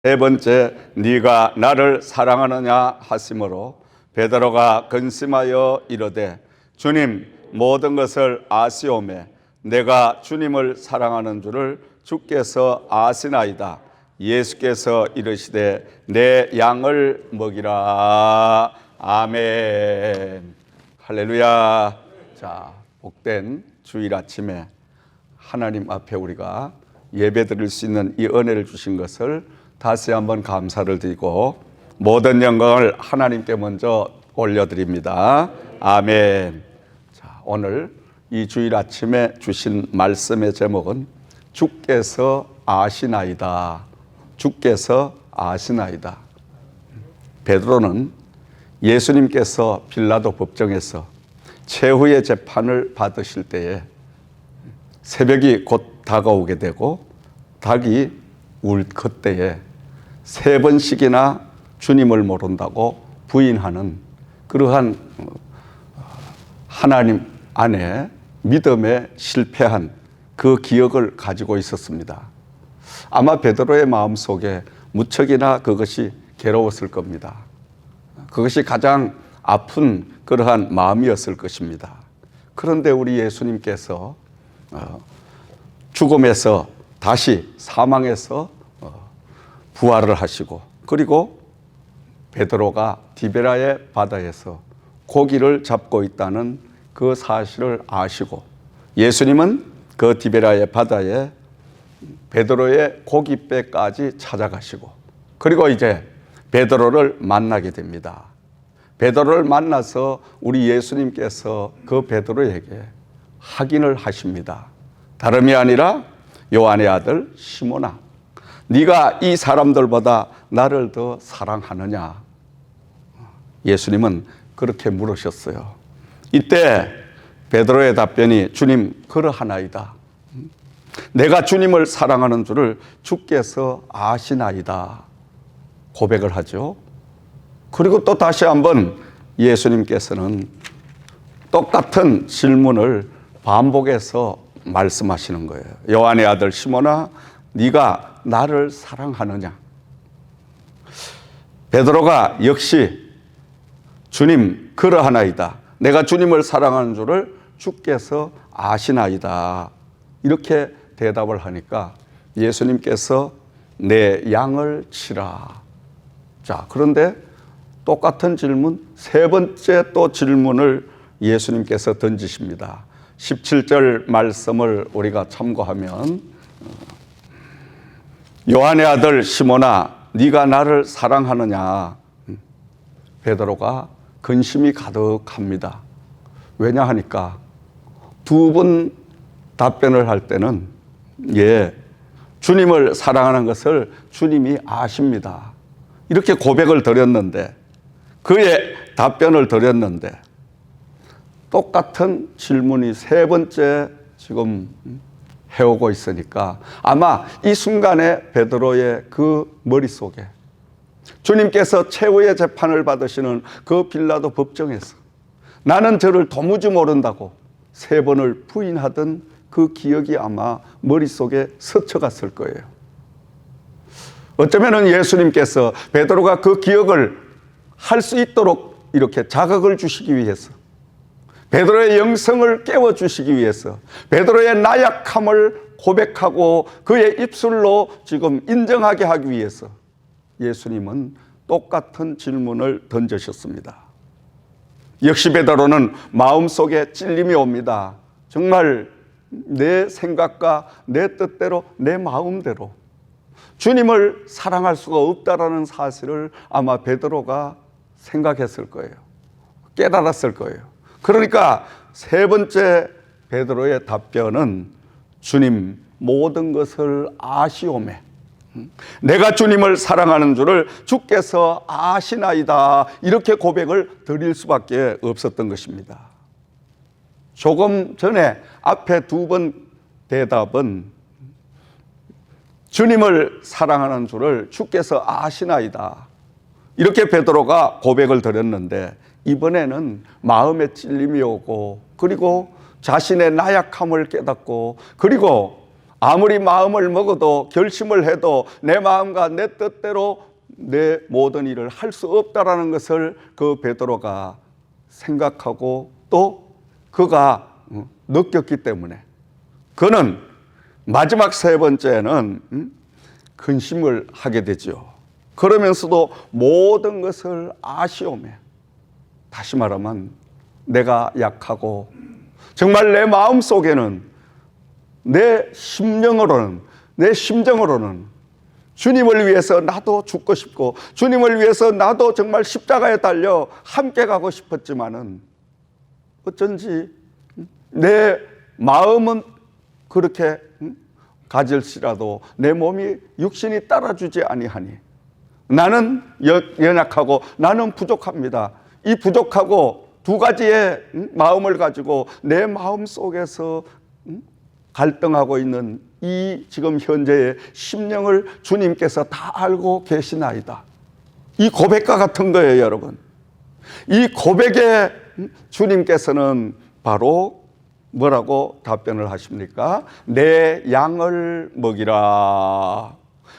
세 번째, 네가 나를 사랑하느냐 하심으로 베드로가 근심하여 이르되 주님, 모든 것을 아시오매 내가 주님을 사랑하는 줄을 주께서 아시나이다. 예수께서 이르시되 내 양을 먹이라. 아멘. 할렐루야. 자, 복된 주일 아침에 하나님 앞에 우리가 예배 드릴 수 있는 이 은혜를 주신 것을 다시 한번 감사를 드리고 모든 영광을 하나님께 먼저 올려드립니다. 아멘. 자, 오늘 이 주일 아침에 주신 말씀의 제목은 주께서 아시나이다. 주께서 아시나이다. 베드로는 예수님께서 빌라도 법정에서 최후의 재판을 받으실 때에 새벽이 곧 다가오게 되고 닭이 울 그때에 세 번씩이나 주님을 모른다고 부인하는 그러한 하나님 안에 믿음에 실패한 그 기억을 가지고 있었습니다. 아마 베드로의 마음속에 무척이나 그것이 괴로웠을 겁니다. 그것이 가장 아픈 그러한 마음이었을 것입니다. 그런데 우리 예수님께서 죽음에서 다시 사망에서 부활을 하시고 그리고 베드로가 디베라의 바다에서 고기를 잡고 있다는 그 사실을 아시고 예수님은 그 디베라의 바다에 베드로의 고깃배까지 찾아가시고 그리고 이제 베드로를 만나게 됩니다. 베드로를 만나서 우리 예수님께서 그 베드로에게 확인을 하십니다. 다름이 아니라 요한의 아들 시몬아, 네가 이 사람들보다 나를 더 사랑하느냐? 예수님은 그렇게 물으셨어요. 이때 베드로의 답변이 주님 그러하나이다. 내가 주님을 사랑하는 줄을 주께서 아시나이다. 고백을 하죠. 그리고 또 다시 한번 예수님께서는 똑같은 질문을 반복해서 말씀하시는 거예요. 요한의 아들 시몬아, 네가 나를 사랑하느냐? 베드로가 역시 주님 그러하나이다. 내가 주님을 사랑하는 줄을 주께서 아시나이다. 이렇게 대답을 하니까 예수님께서 내 양을 치라. 자, 그런데 똑같은 질문, 세 번째 또 질문을 예수님께서 던지십니다. 17절 말씀을 우리가 참고하면 요한의 아들 시몬아, 네가 나를 사랑하느냐? 베드로가 근심이 가득합니다. 왜냐 하니까 두 번 답변을 할 때는 주님을 사랑하는 것을 주님이 아십니다. 이렇게 고백을 드렸는데 그의 답변을 드렸는데 똑같은 질문이 세 번째 지금 해오고 있으니까 아마 이 순간에 베드로의 그 머릿속에 주님께서 최후의 재판을 받으시는 그 빌라도 법정에서 나는 저를 도무지 모른다고 세 번을 부인하던 그 기억이 아마 머릿속에 스쳐갔을 거예요. 어쩌면 예수님께서 베드로가 그 기억을 할 수 있도록 이렇게 자극을 주시기 위해서 베드로의 영성을 깨워주시기 위해서 베드로의 나약함을 고백하고 그의 입술로 지금 인정하게 하기 위해서 예수님은 똑같은 질문을 던지셨습니다. 역시 베드로는 마음속에 찔림이 옵니다. 정말 내 생각과 내 뜻대로 내 마음대로 주님을 사랑할 수가 없다라는 사실을 아마 베드로가 생각했을 거예요. 깨달았을 거예요. 그러니까 세 번째 베드로의 답변은 주님 모든 것을 아시오매 내가 주님을 사랑하는 줄을 주께서 아시나이다. 이렇게 고백을 드릴 수밖에 없었던 것입니다. 조금 전에 앞에 두 번 대답은 주님을 사랑하는 줄을 주께서 아시나이다. 이렇게 베드로가 고백을 드렸는데 이번에는 마음에 찔림이 오고 그리고 자신의 나약함을 깨닫고 그리고 아무리 마음을 먹어도 결심을 해도 내 마음과 내 뜻대로 내 모든 일을 할 수 없다라는 것을 그 베드로가 생각하고 또 그가 느꼈기 때문에 그는 마지막 세 번째는 근심을 하게 되죠. 그러면서도 모든 것을 아쉬움에, 다시 말하면 내가 약하고 정말 내 마음 속에는 내 심령으로는, 내 심정으로는 주님을 위해서 나도 죽고 싶고 주님을 위해서 나도 정말 십자가에 달려 함께 가고 싶었지만은 어쩐지 내 마음은 그렇게 가질지라도 내 몸이 육신이 따라주지 아니하니 나는 연약하고 나는 부족합니다. 이 부족하고 두 가지의 마음을 가지고 내 마음 속에서 갈등하고 있는 이 지금 현재의 심령을 주님께서 다 알고 계시나이다. 이 고백과 같은 거예요, 여러분. 이 고백에 주님께서는 바로 뭐라고 답변을 하십니까? 내 양을 먹이라.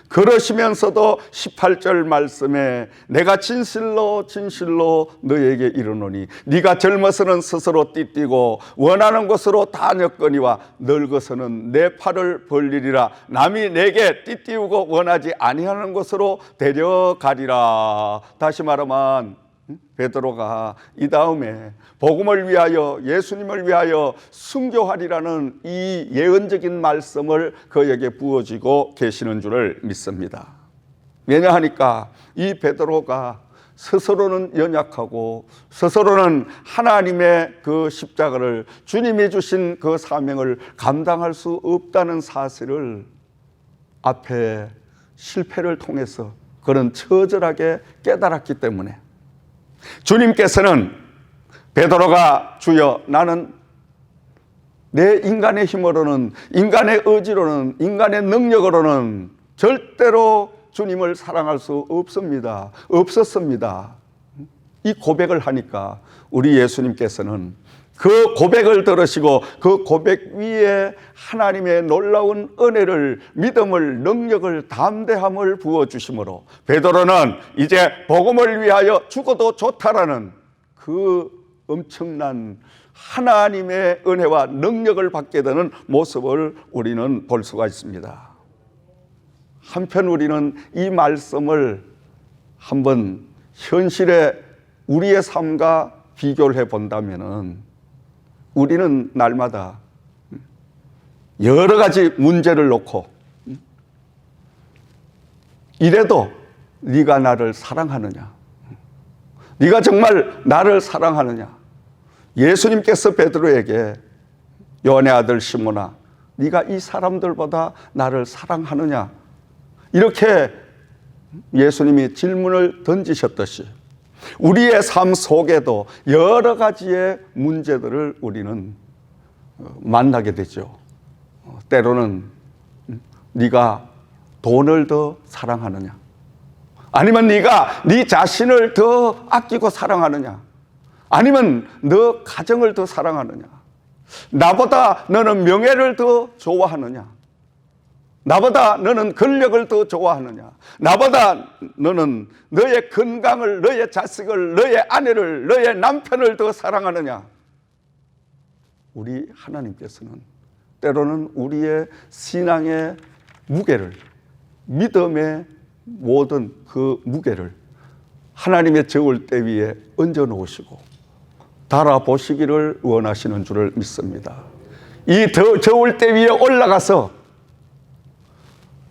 그러시면서도 18절 말씀에 내가 진실로 진실로 너에게 이르노니 네가 젊어서는 스스로 띠뛰고 원하는 곳으로 다녔거니와 늙어서는 내 팔을 벌리리라. 남이 내게 띠띠우고 원하지 아니하는 곳으로 데려가리라. 다시 말하면 베드로가 이 다음에 복음을 위하여 예수님을 위하여 순교하리라는 이 예언적인 말씀을 그에게 부어지고 계시는 줄을 믿습니다. 왜냐하니까 이 베드로가 스스로는 연약하고 스스로는 하나님의 그 십자가를 주님이 주신 그 사명을 감당할 수 없다는 사실을 앞에 실패를 통해서 그는 처절하게 깨달았기 때문에 주님께서는 베드로가 주여 나는 내 인간의 힘으로는 인간의 의지로는 인간의 능력으로는 절대로 주님을 사랑할 수 없었습니다. 이 고백을 하니까 우리 예수님께서는 그 고백을 들으시고 그 고백 위에 하나님의 놀라운 은혜를, 믿음을, 능력을, 담대함을 부어주심으로 베드로는 이제 복음을 위하여 죽어도 좋다라는 그 엄청난 하나님의 은혜와 능력을 받게 되는 모습을 우리는 볼 수가 있습니다. 한편 우리는 이 말씀을 한번 현실에 우리의 삶과 비교를 해본다면은 우리는 날마다 여러 가지 문제를 놓고 이래도 네가 나를 사랑하느냐? 네가 정말 나를 사랑하느냐? 예수님께서 베드로에게 요한의 아들 시몬아, 네가 이 사람들보다 나를 사랑하느냐? 이렇게 예수님이 질문을 던지셨듯이 우리의 삶 속에도 여러 가지의 문제들을 우리는 만나게 되죠. 때로는 네가 돈을 더 사랑하느냐? 아니면 네가 네 자신을 더 아끼고 사랑하느냐? 아니면 너 가정을 더 사랑하느냐? 나보다 너는 명예를 더 좋아하느냐? 나보다 너는 권력을 더 좋아하느냐? 나보다 너는 너의 건강을, 너의 자식을, 너의 아내를, 너의 남편을 더 사랑하느냐? 우리 하나님께서는 때로는 우리의 신앙의 무게를, 믿음의 모든 그 무게를 하나님의 저울대 위에 얹어 놓으시고 달아보시기를 원하시는 줄을 믿습니다. 이 저울대 위에 올라가서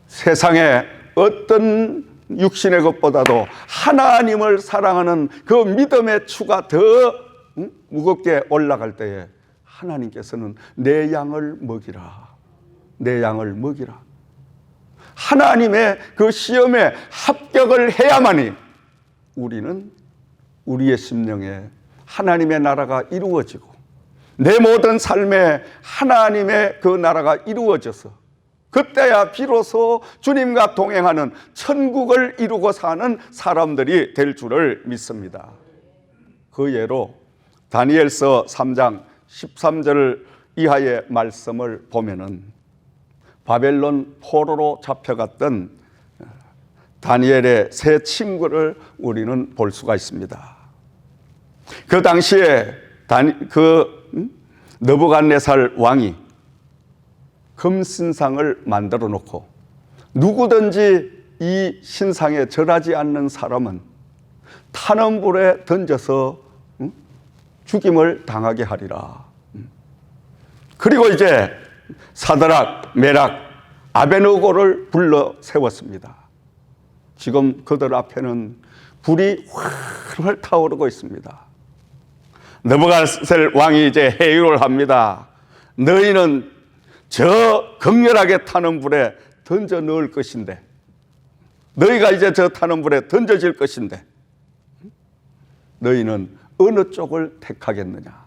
세상에 어떤 육신의 것보다도 하나님을 사랑하는 그 믿음의 추가 더 무겁게 올라갈 때에 하나님께서는 내 양을 먹이라, 내 양을 먹이라. 하나님의 그 시험에 합격을 해야만이 우리는 우리의 심령에 하나님의 나라가 이루어지고 내 모든 삶에 하나님의 그 나라가 이루어져서 그때야 비로소 주님과 동행하는 천국을 이루고 사는 사람들이 될 줄을 믿습니다. 그 예로 다니엘서 3장 13절 이하의 말씀을 보면은 바벨론 포로로 잡혀갔던 다니엘의 세 친구를 우리는 볼 수가 있습니다. 그 당시에 느부갓네살 왕이 금신상을 만들어 놓고 누구든지 이 신상에 절하지 않는 사람은 타는 불에 던져서 죽임을 당하게 하리라. 그리고 이제 사드락, 메락, 아베느고를 불러 세웠습니다. 지금 그들 앞에는 불이 활활 타오르고 있습니다. 느부갓네살 왕이 이제 회유를 합니다. 너희는 저 극렬하게 타는 불에 던져 넣을 것인데, 너희가 이제 저 타는 불에 던져질 것인데 너희는 어느 쪽을 택하겠느냐?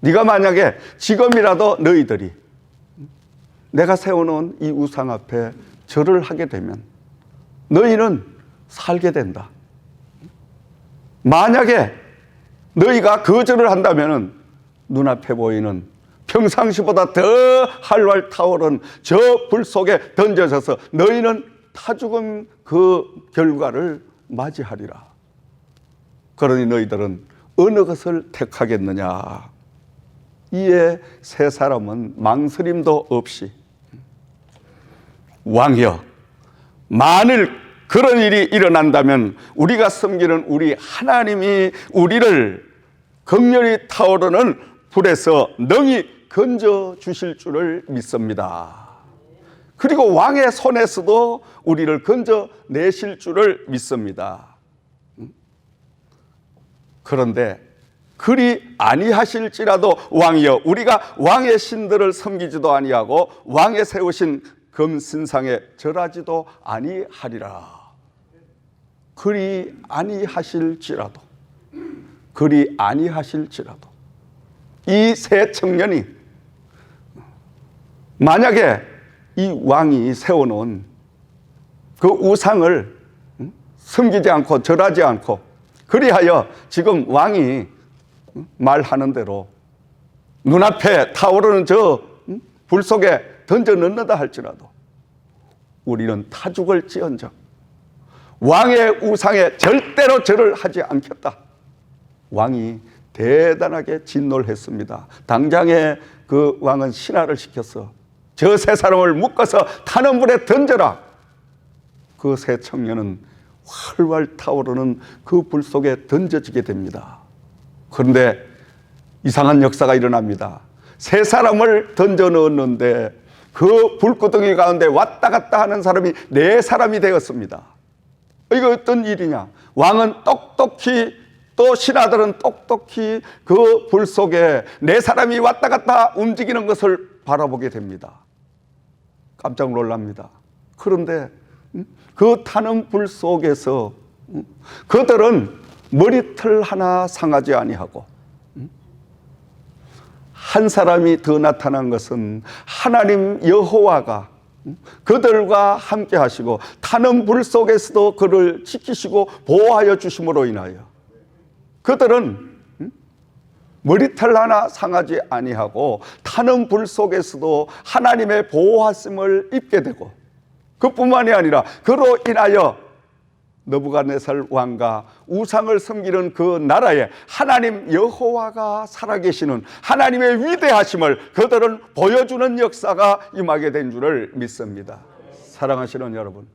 네가 만약에 지금이라도 너희들이 내가 세워놓은 이 우상 앞에 절을 하게 되면 너희는 살게 된다. 만약에 너희가 거절을 한다면 눈앞에 보이는 평상시보다 더 활활 타오른 저 불 속에 던져져서 너희는 타죽음 그 결과를 맞이하리라. 그러니 너희들은 어느 것을 택하겠느냐? 이에 세 사람은 망설임도 없이 왕이여, 만일 그런 일이 일어난다면 우리가 섬기는 우리 하나님이 우리를 극렬히 타오르는 불에서 능히 건져 주실 줄을 믿습니다. 그리고 왕의 손에서도 우리를 건져 내실 줄을 믿습니다. 그런데 그리 아니하실지라도 왕이여, 우리가 왕의 신들을 섬기지도 아니하고 왕의 세우신 금신상에 절하지도 아니하리라. 그리 아니하실지라도, 그리 아니하실지라도 이 세 청년이 만약에 이 왕이 세워놓은 그 우상을 섬기지 않고 절하지 않고, 그리하여 지금 왕이 말하는 대로 눈앞에 타오르는 저 불 속에 던져 넣는다 할지라도 우리는 타 죽을지언정 왕의 우상에 절대로 절을 하지 않겠다. 왕이 대단하게 진노를 했습니다. 당장에 그 왕은 신하를 시켜서 저 세 사람을 묶어서 타는 불에 던져라. 그 세 청년은 활활 타오르는 그 불 속에 던져지게 됩니다. 그런데 이상한 역사가 일어납니다. 세 사람을 던져 넣었는데 그 불구덩이 가운데 왔다 갔다 하는 사람이 네 사람이 되었습니다. 이거 어떤 일이냐? 왕은 똑똑히, 또 신하들은 똑똑히 그 불 속에 네 사람이 왔다 갔다 움직이는 것을 바라보게 됩니다. 깜짝 놀랍니다. 그런데 그 타는 불 속에서 그들은 머리털 하나 상하지 아니하고, 한 사람이 더 나타난 것은 하나님 여호와가 그들과 함께 하시고 타는 불 속에서도 그를 지키시고 보호하여 주심으로 인하여 그들은 머리털 하나 상하지 아니하고 타는 불 속에서도 하나님의 보호하심을 입게 되고, 그뿐만이 아니라 그로 인하여 느부갓네살 왕과 우상을 섬기는 그 나라에 하나님 여호와가 살아계시는 하나님의 위대하심을 그들은 보여주는 역사가 임하게 된 줄을 믿습니다. 사랑하시는 여러분,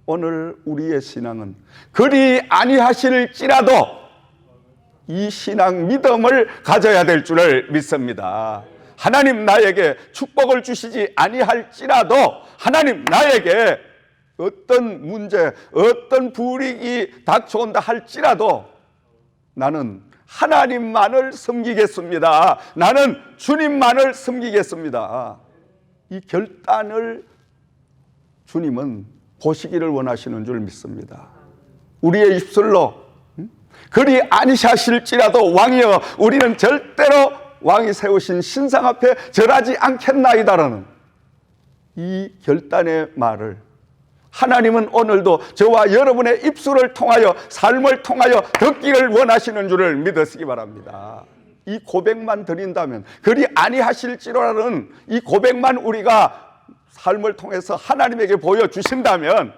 오늘 우리의 신앙은 그리 아니하실지라도 이 신앙 믿음을 가져야 될 줄을 믿습니다. 하나님 나에게 축복을 주시지 아니할지라도, 하나님 나에게 어떤 문제, 어떤 불이익이 닥쳐온다 할지라도 나는 하나님만을 섬기겠습니다. 나는 주님만을 섬기겠습니다. 이 결단을 주님은 보시기를 원하시는 줄 믿습니다. 우리의 입술로 그리 아니하실지라도 왕이여, 우리는 절대로 왕이 세우신 신상 앞에 절하지 않겠나이다라는 이 결단의 말을 하나님은 오늘도 저와 여러분의 입술을 통하여, 삶을 통하여 듣기를 원하시는 줄을 믿으시기 바랍니다. 이 고백만 드린다면, 그리 아니하실지라는 이 고백만 우리가 삶을 통해서 하나님에게 보여주신다면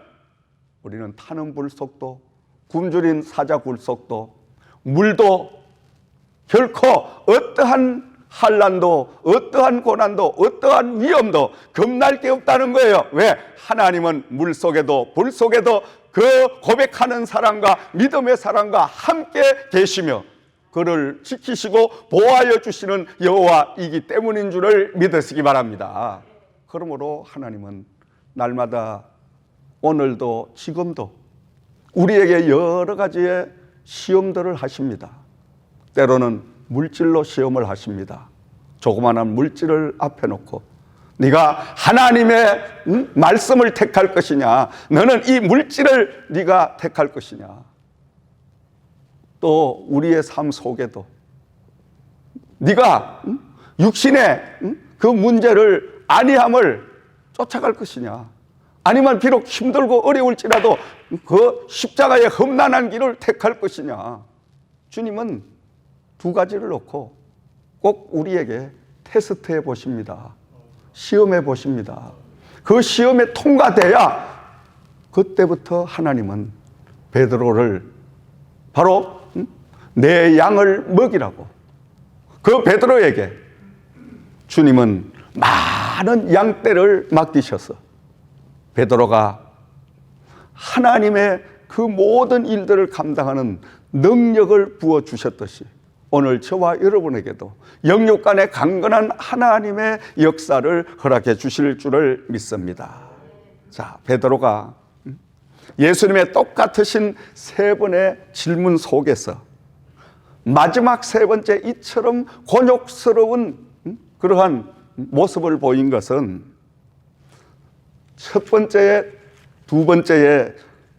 우리는 타는 불 속도, 굶주린 사자 굴 속도, 물도 결코 어떠한 환난도, 어떠한 고난도, 어떠한 위험도 겁날 게 없다는 거예요. 왜? 하나님은 물 속에도 불 속에도 그 고백하는 사람과 믿음의 사람과 함께 계시며 그를 지키시고 보호하여 주시는 여호와이기 때문인 줄을 믿으시기 바랍니다. 그러므로 하나님은 날마다 오늘도 지금도 우리에게 여러 가지의 시험들을 하십니다. 때로는 물질로 시험을 하십니다. 조그마한 물질을 앞에 놓고 네가 하나님의 말씀을 택할 것이냐, 너는 이 물질을 네가 택할 것이냐. 또 우리의 삶 속에도 네가 육신의 그 문제를 아니함을 쫓아갈 것이냐, 아니면 비록 힘들고 어려울지라도 그 십자가의 험난한 길을 택할 것이냐. 주님은 두 가지를 놓고 꼭 우리에게 테스트해 보십니다. 시험해 보십니다. 그 시험에 통과돼야 그때부터 하나님은 베드로를 바로 내 양을 먹이라고, 그 베드로에게 주님은 많은 양떼를 맡기셔서 베드로가 하나님의 그 모든 일들을 감당하는 능력을 부어주셨듯이 오늘 저와 여러분에게도 영육간의 강건한 하나님의 역사를 허락해 주실 줄을 믿습니다. 자, 베드로가 예수님의 똑같으신 세 번의 질문 속에서 마지막 세 번째 이처럼 곤욕스러운 그러한 모습을 보인 것은 첫 번째에 두 번째에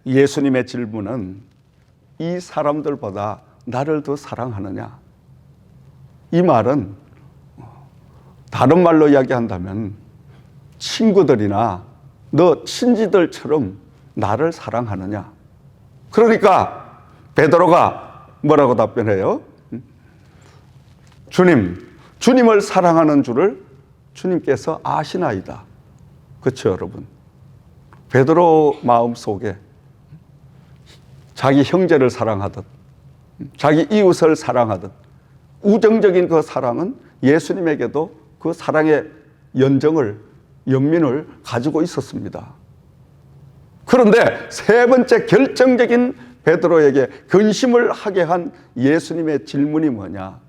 예수님의 질문은 이 사람들보다 나를 더 사랑하느냐? 이 말은 다른 말로 이야기한다면 친구들이나 너 친지들처럼 나를 사랑하느냐? 그러니까 베드로가 뭐라고 답변해요? 주님을 사랑하는 줄을 주님께서 아시나이다. 그렇죠, 여러분? 베드로 마음속에 자기 형제를 사랑하듯 자기 이웃을 사랑하듯 우정적인 그 사랑은 예수님에게도 그 사랑의 연민을 가지고 있었습니다. 그런데 세 번째 결정적인 베드로에게 근심을 하게 한 예수님의 질문이 뭐냐?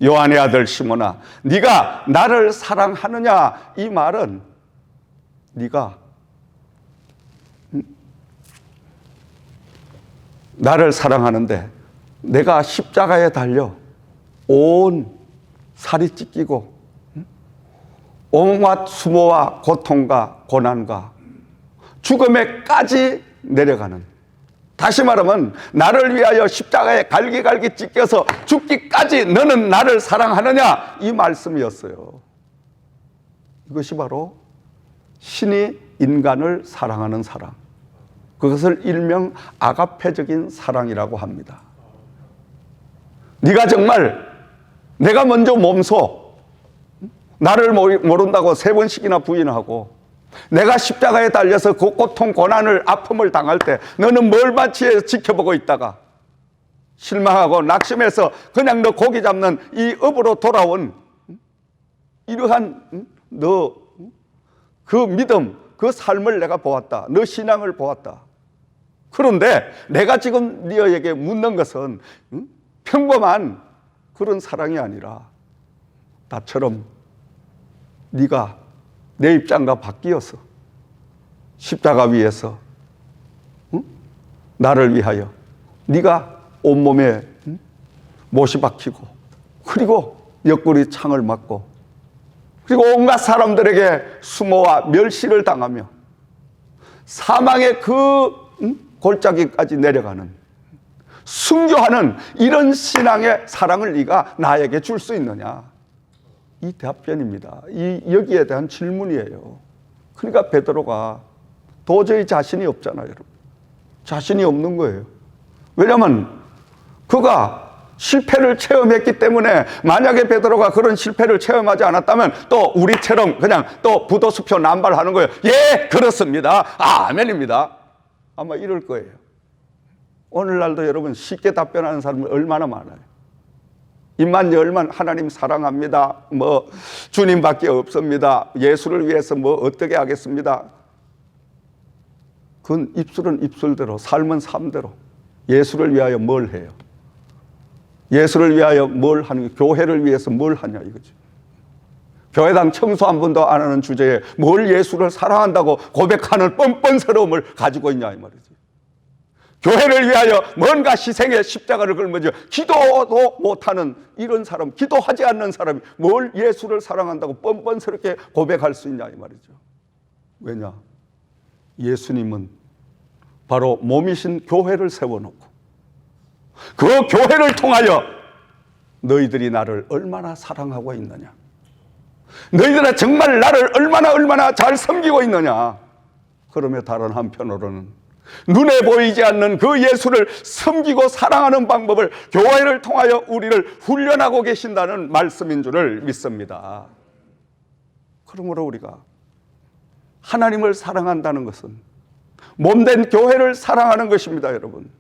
요한의 아들 시몬아, 네가 나를 사랑하느냐? 이 말은 네가 나를 사랑하는데 내가 십자가에 달려 온 살이 찢기고 온갖 수모와 고통과 고난과 죽음에까지 내려가는, 다시 말하면 나를 위하여 십자가에 갈기갈기 찢겨서 죽기까지 너는 나를 사랑하느냐, 이 말씀이었어요. 이것이 바로 신이 인간을 사랑하는 사랑, 그것을 일명 아가페적인 사랑이라고 합니다. 네가 정말 내가 먼저 몸소 나를 모른다고 세 번씩이나 부인하고 내가 십자가에 달려서 그 고통, 고난을, 아픔을 당할 때 너는 뭘 마치 지켜보고 있다가 실망하고 낙심해서 그냥 너 고기 잡는 이 업으로 돌아온 이러한 너 그 믿음, 그 삶을 내가 보았다. 너 신앙을 보았다. 그런데 내가 지금 너에게 묻는 것은 평범한 그런 사랑이 아니라 나처럼 네가 내 입장과 바뀌어서 십자가 위에서 나를 위하여 네가 온몸에 못이 박히고 그리고 옆구리 창을 맞고 그리고 온갖 사람들에게 수모와 멸시를 당하며 사망의 그 골짜기까지 내려가는 순교하는 이런 신앙의 사랑을 네가 나에게 줄 수 있느냐? 이 답변입니다. 여기에 대한 질문이에요. 그러니까 베드로가 도저히 자신이 없잖아요, 여러분. 자신이 없는 거예요. 왜냐하면 그가 실패를 체험했기 때문에 만약에 베드로가 그런 실패를 체험하지 않았다면 또 우리처럼 그냥 또 부도수표 남발하는 거예요. 예, 그렇습니다. 아멘입니다. 아마 이럴 거예요. 오늘날도 여러분 쉽게 답변하는 사람이 얼마나 많아요. 입만 열면 하나님 사랑합니다. 뭐 주님밖에 없습니다. 예수를 위해서 뭐 어떻게 하겠습니다. 그건 입술은 입술대로, 삶은 삶대로. 예수를 위하여 뭘 해요? 예수를 위하여 뭘 하는 거예요? 교회를 위해서 뭘 하냐 이거죠. 교회당 청소 한 번도 안 하는 주제에 뭘 예수를 사랑한다고 고백하는 뻔뻔스러움을 가지고 있냐 이 말이지. 교회를 위하여 뭔가 희생의 십자가를 걸면서 기도도 못하는 이런 사람, 기도하지 않는 사람이 뭘 예수를 사랑한다고 뻔뻔스럽게 고백할 수 있냐 이 말이죠. 왜냐? 예수님은 바로 몸이신 교회를 세워놓고 그 교회를 통하여 너희들이 나를 얼마나 사랑하고 있느냐, 너희들은 정말 나를 얼마나 잘 섬기고 있느냐. 그러며 다른 한편으로는 눈에 보이지 않는 그 예수를 섬기고 사랑하는 방법을 교회를 통하여 우리를 훈련하고 계신다는 말씀인 줄을 믿습니다. 그러므로 우리가 하나님을 사랑한다는 것은 몸된 교회를 사랑하는 것입니다. 여러분,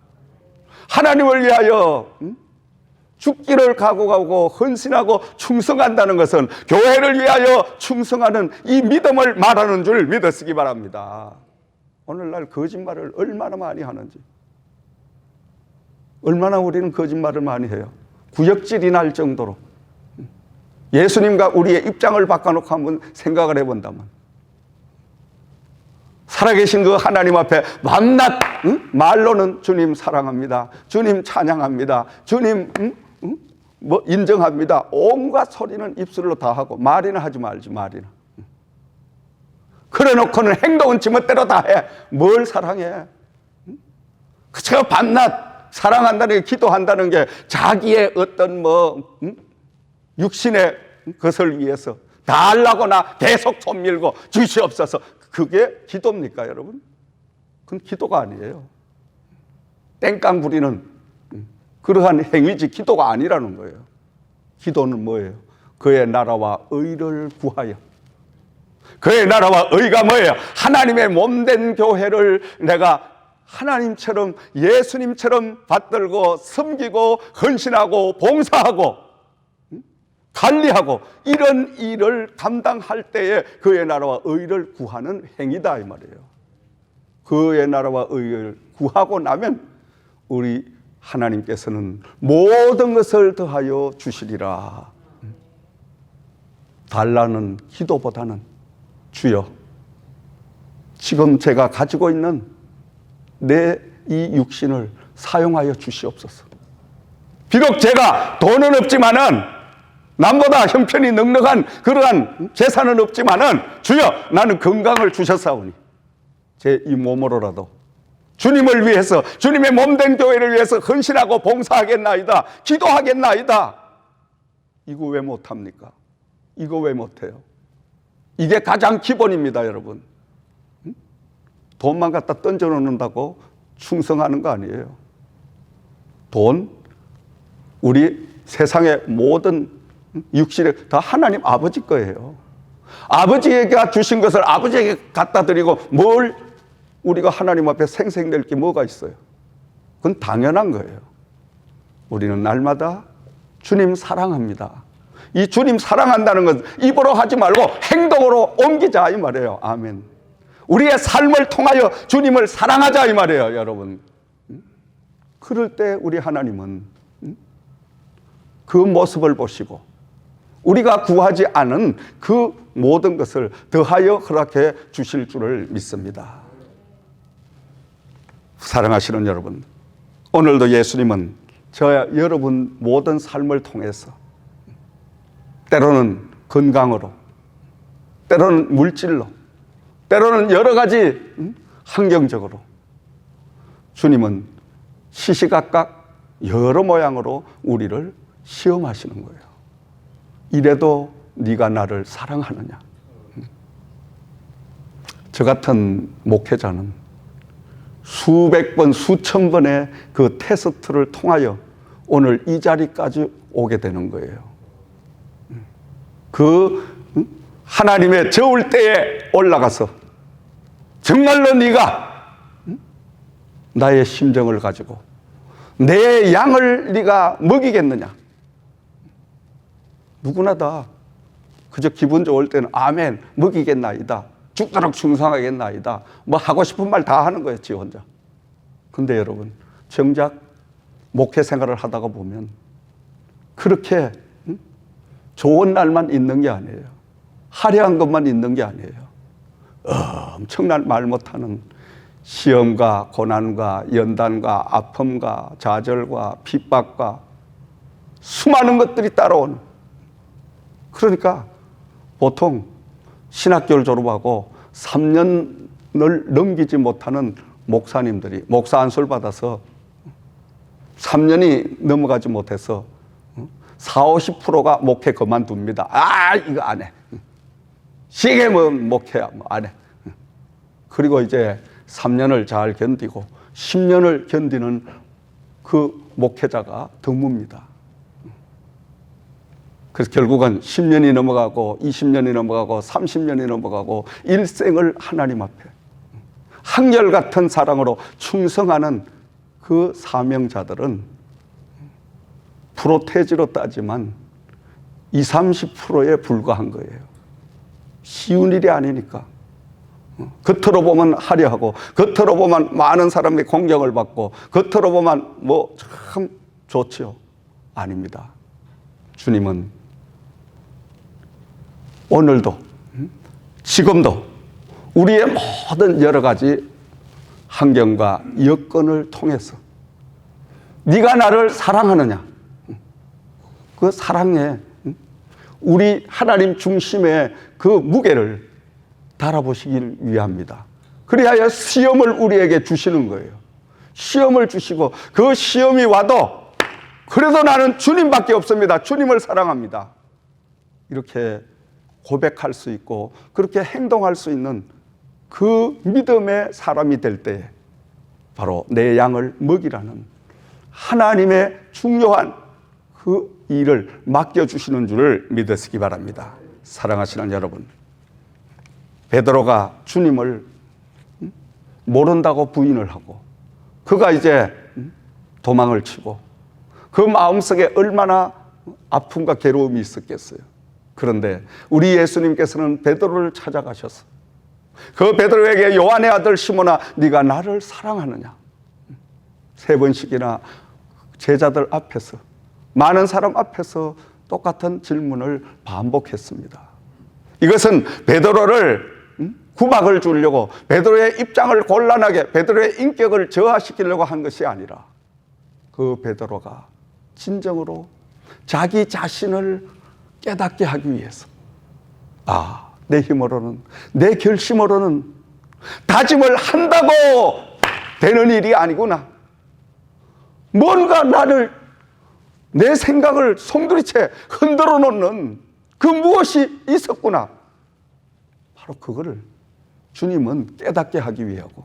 하나님을 위하여 죽기를 각오하고 헌신하고 충성한다는 것은 교회를 위하여 충성하는 이 믿음을 말하는 줄 믿으시기 바랍니다. 오늘날 거짓말을 얼마나 많이 하는지, 얼마나 우리는 거짓말을 많이 해요. 구역질이 날 정도로. 예수님과 우리의 입장을 바꿔놓고 한번 생각을 해본다면 살아계신 그 하나님 앞에 밤낮 말로는 주님 사랑합니다, 주님 찬양합니다, 주님 뭐 인정합니다, 온갖 소리는 입술로 다 하고 말이나 하지 말지. 말이나 그래 놓고는 행동은 지멋대로 다 해. 뭘 사랑해? 그저 밤낮 사랑한다는 게, 기도한다는 게 자기의 어떤 뭐 육신의 것을 위해서 다 하려고나 계속 손 밀고 주시옵소서. 그게 기도입니까 여러분? 그건 기도가 아니에요. 땡깡 부리는 그러한 행위지 기도가 아니라는 거예요. 기도는 뭐예요? 그의 나라와 의를 구하여. 그의 나라와 의가 뭐예요? 하나님의 몸된 교회를 내가 하나님처럼, 예수님처럼 받들고 섬기고 헌신하고 봉사하고 관리하고 이런 일을 감당할 때에 그의 나라와 의를 구하는 행위다 이 말이에요. 그의 나라와 의를 구하고 나면 우리 하나님께서는 모든 것을 더하여 주시리라. 달라는 기도보다는 주여, 지금 제가 가지고 있는 내 이 육신을 사용하여 주시옵소서. 비록 제가 돈은 없지만은, 남보다 형편이 넉넉한 그러한 재산은 없지만은 주여, 나는 건강을 주셨사오니 제 이 몸으로라도 주님을 위해서, 주님의 몸된 교회를 위해서 헌신하고 봉사하겠나이다, 기도하겠나이다. 이거 왜 못합니까? 이거 왜 못해요? 이게 가장 기본입니다 여러분. 돈만 갖다 던져 놓는다고 충성하는 거 아니에요. 돈, 우리 세상의 모든 육신이 다 하나님 아버지 거예요. 아버지가 주신 것을 아버지에게 갖다 드리고 뭘 우리가 하나님 앞에 생색낼 게 뭐가 있어요? 그건 당연한 거예요. 우리는 날마다 주님 사랑합니다. 이 주님 사랑한다는 건 입으로 하지 말고 행동으로 옮기자 이 말이에요. 아멘. 우리의 삶을 통하여 주님을 사랑하자 이 말이에요 여러분. 그럴 때 우리 하나님은 그 모습을 보시고 우리가 구하지 않은 그 모든 것을 더하여 허락해 주실 줄을 믿습니다. 사랑하시는 여러분, 오늘도 예수님은 저와 여러분 모든 삶을 통해서 때로는 건강으로, 때로는 물질로, 때로는 여러 가지 환경적으로 주님은 시시각각 여러 모양으로 우리를 시험하시는 거예요. 이래도 네가 나를 사랑하느냐? 저 같은 목회자는 수백 번, 수천 번의 그 테스트를 통하여 오늘 이 자리까지 오게 되는 거예요. 그 하나님의 저울대에 올라가서 정말로 네가 나의 심정을 가지고 내 양을 네가 먹이겠느냐? 누구나 다 그저 기분 좋을 때는 아멘 먹이겠나이다, 죽도록 충성하겠나이다, 뭐 하고 싶은 말 다 하는 거예요, 지 혼자. 근데 여러분, 정작 목회 생활을 하다가 보면 그렇게 좋은 날만 있는 게 아니에요. 화려한 것만 있는 게 아니에요. 엄청난 말 못하는 시험과 고난과 연단과 아픔과 좌절과 핍박과 수많은 것들이 따라오는. 그러니까 보통 신학교를 졸업하고 3년을 넘기지 못하는 목사님들이 목사 안수를 받아서 3년이 넘어가지 못해서 40, 50%가 목회 그만둡니다. 이거 안 해. 시계면 목회야, 안 해. 그리고 이제 3년을 잘 견디고 10년을 견디는 그 목회자가 드뭅니다. 그래서 결국은 10년이 넘어가고 20년이 넘어가고 30년이 넘어가고 일생을 하나님 앞에 한결같은 사랑으로 충성하는 그 사명자들은 프로테지로 따지만 20, 30%에 불과한 거예요. 쉬운 일이 아니니까. 겉으로 보면 화려하고, 겉으로 보면 많은 사람의 공경을 받고, 겉으로 보면 뭐 참 좋지요. 아닙니다. 주님은 오늘도, 지금도 우리의 모든 여러 가지 환경과 여건을 통해서 네가 나를 사랑하느냐, 그 사랑에 우리 하나님 중심의 그 무게를 달아보시길 위함이다. 그리하여 시험을 우리에게 주시는 거예요. 시험을 주시고 그 시험이 와도 그래도 나는 주님밖에 없습니다, 주님을 사랑합니다, 이렇게 고백할 수 있고 그렇게 행동할 수 있는 그 믿음의 사람이 될 때에 바로 내 양을 먹이라는 하나님의 중요한 그 일을 맡겨주시는 줄을 믿으시기 바랍니다. 사랑하시는 여러분, 베드로가 주님을 모른다고 부인을 하고 그가 이제 도망을 치고 그 마음속에 얼마나 아픔과 괴로움이 있었겠어요. 그런데 우리 예수님께서는 베드로를 찾아가셔서 그 베드로에게 요한의 아들 시몬아, 네가 나를 사랑하느냐? 3번씩이나 제자들 앞에서, 많은 사람 앞에서 똑같은 질문을 반복했습니다. 이것은 베드로를 구박을 주려고, 베드로의 입장을 곤란하게, 베드로의 인격을 저하시키려고 한 것이 아니라 그 베드로가 진정으로 자기 자신을 깨닫게 하기 위해서, 내 힘으로는, 내 결심으로는 다짐을 한다고 되는 일이 아니구나. 뭔가 내 생각을 송두리째 흔들어 놓는 그 무엇이 있었구나. 바로 그거를 주님은 깨닫게 하기 위하고,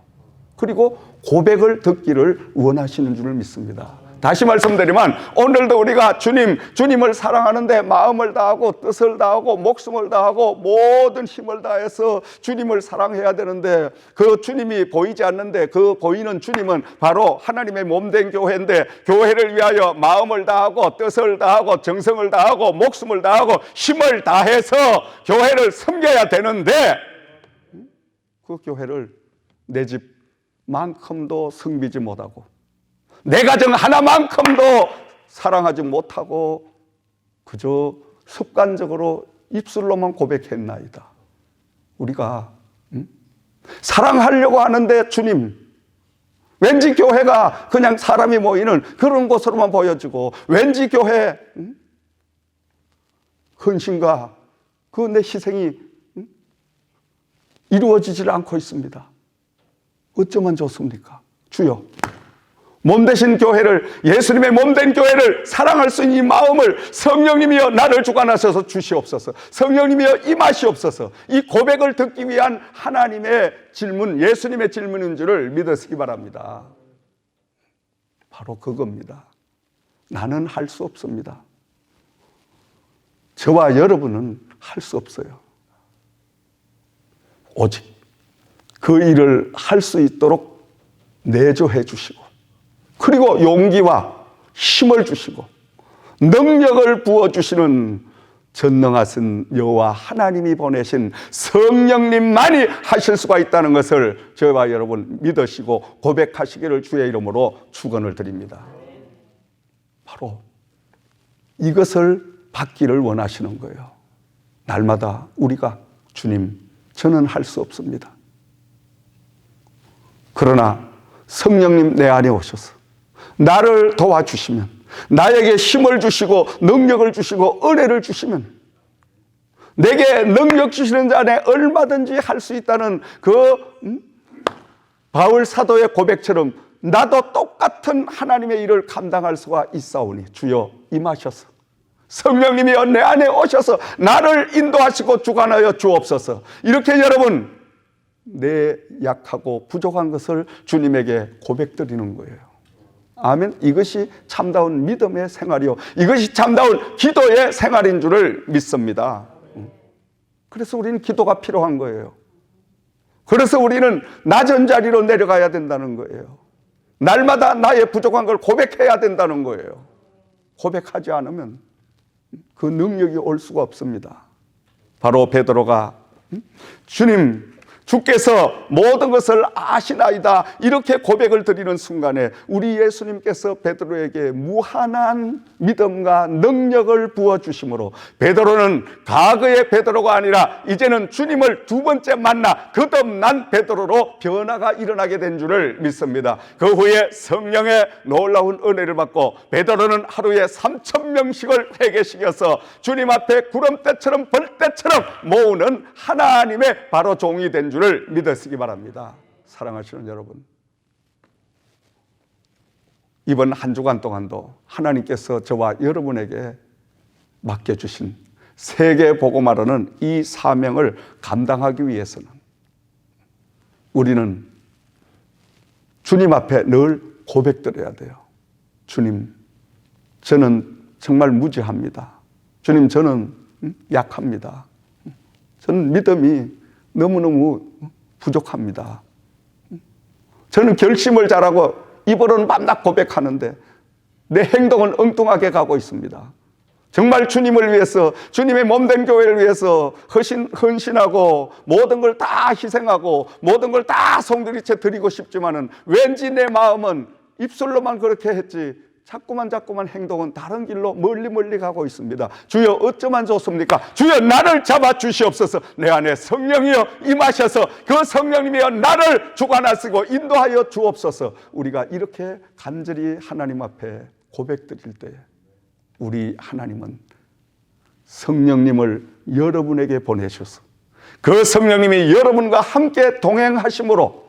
그리고 고백을 듣기를 원하시는 줄을 믿습니다. 다시 말씀드리면 오늘도 우리가 주님을 사랑하는데 마음을 다하고 뜻을 다하고 목숨을 다하고 모든 힘을 다해서 주님을 사랑해야 되는데, 그 주님이 보이지 않는데 그 보이는 주님은 바로 하나님의 몸된 교회인데, 교회를 위하여 마음을 다하고 뜻을 다하고 정성을 다하고 목숨을 다하고 힘을 다해서 교회를 섬겨야 되는데, 그 교회를 내 집만큼도 섬기지 못하고 내 가정 하나만큼도 사랑하지 못하고 그저 습관적으로 입술로만 고백했나이다. 우리가 사랑하려고 하는데 주님, 왠지 교회가 그냥 사람이 모이는 그런 곳으로만 보여지고, 왠지 교회 헌신과 그 내 희생이 이루어지질 않고 있습니다. 어쩌면 좋습니까? 주여, 몸 되신 교회를, 예수님의 몸된 교회를 사랑할 수 있는 이 마음을 성령님이여 나를 주관하셔서 주시옵소서. 성령님이여 임하시옵소서. 이 고백을 듣기 위한 하나님의 질문, 예수님의 질문인 줄을 믿으시기 바랍니다. 바로 그겁니다. 나는 할 수 없습니다. 저와 여러분은 할 수 없어요. 오직 그 일을 할 수 있도록 내조해 주시고, 그리고 용기와 힘을 주시고 능력을 부어주시는 전능하신 여호와 하나님이 보내신 성령님만이 하실 수가 있다는 것을 저와 여러분 믿으시고 고백하시기를 주의 이름으로 축원을 드립니다. 바로 이것을 받기를 원하시는 거예요. 날마다 우리가 주님, 저는 할 수 없습니다. 그러나 성령님 내 안에 오셔서 나를 도와주시면, 나에게 힘을 주시고 능력을 주시고 은혜를 주시면, 내게 능력 주시는 자 안에 얼마든지 할 수 있다는 바울 사도의 고백처럼 나도 똑같은 하나님의 일을 감당할 수가 있사오니 주여 임하셔서 성령님이 내 안에 오셔서 나를 인도하시고 주관하여 주옵소서. 이렇게 여러분 내 약하고 부족한 것을 주님에게 고백드리는 거예요. 아멘. 이것이 참다운 믿음의 생활이요, 이것이 참다운 기도의 생활인 줄을 믿습니다. 그래서 우리는 기도가 필요한 거예요. 그래서 우리는 낮은 자리로 내려가야 된다는 거예요. 날마다 나의 부족한 걸 고백해야 된다는 거예요. 고백하지 않으면 그 능력이 올 수가 없습니다. 바로 베드로가 주님, 주께서 모든 것을 아시나이다 이렇게 고백을 드리는 순간에 우리 예수님께서 베드로에게 무한한 믿음과 능력을 부어주심으로 베드로는 과거의 베드로가 아니라 이제는 주님을 두 번째 만나 거듭난 베드로로 변화가 일어나게 된 줄을 믿습니다. 그 후에 성령의 놀라운 은혜를 받고 베드로는 하루에 3,000명씩을 회개시켜서 주님 앞에 구름대처럼 벌떼처럼 모으는 하나님의 바로 종이 된 줄을 믿으시기 바랍니다. 사랑하시는 여러분, 이번 한 주간 동안도 하나님께서 저와 여러분에게 맡겨주신 세계 복음화라는 이 사명을 감당하기 위해서는 우리는 주님 앞에 늘 고백드려야 돼요. 주님, 저는 정말 무지합니다. 주님, 저는 약합니다. 저는 믿음이 너무너무 부족합니다. 저는 결심을 잘하고 입으로는 밤낮 고백하는데 내 행동은 엉뚱하게 가고 있습니다. 정말 주님을 위해서, 주님의 몸된 교회를 위해서 헌신하고 모든 걸 다 희생하고 모든 걸 다 송두리째 드리고 싶지만은 왠지 내 마음은 입술로만 그렇게 했지 자꾸만 행동은 다른 길로 멀리 가고 있습니다. 주여 어쩌면 좋습니까? 주여 나를 잡아 주시옵소서. 내 안에 성령이여 임하셔서 그 성령님이여 나를 주관하시고 인도하여 주옵소서. 우리가 이렇게 간절히 하나님 앞에 고백드릴 때 우리 하나님은 성령님을 여러분에게 보내셔서 그 성령님이 여러분과 함께 동행하심으로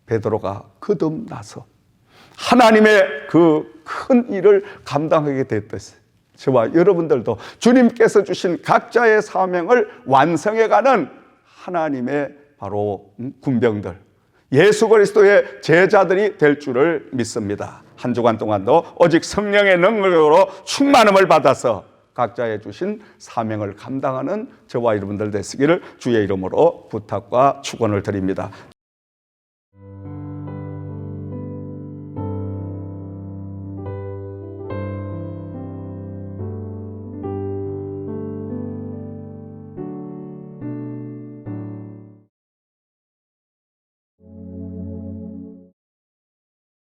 베드로가 거듭나서 하나님의 그 큰 일을 감당하게 됐듯이 저와 여러분들도 주님께서 주신 각자의 사명을 완성해가는 하나님의 바로 군병들, 예수 그리스도의 제자들이 될 줄을 믿습니다. 한 주간 동안도 오직 성령의 능력으로 충만함을 받아서 각자의 주신 사명을 감당하는 저와 여러분들 되시기를 주의 이름으로 부탁과 축원을 드립니다.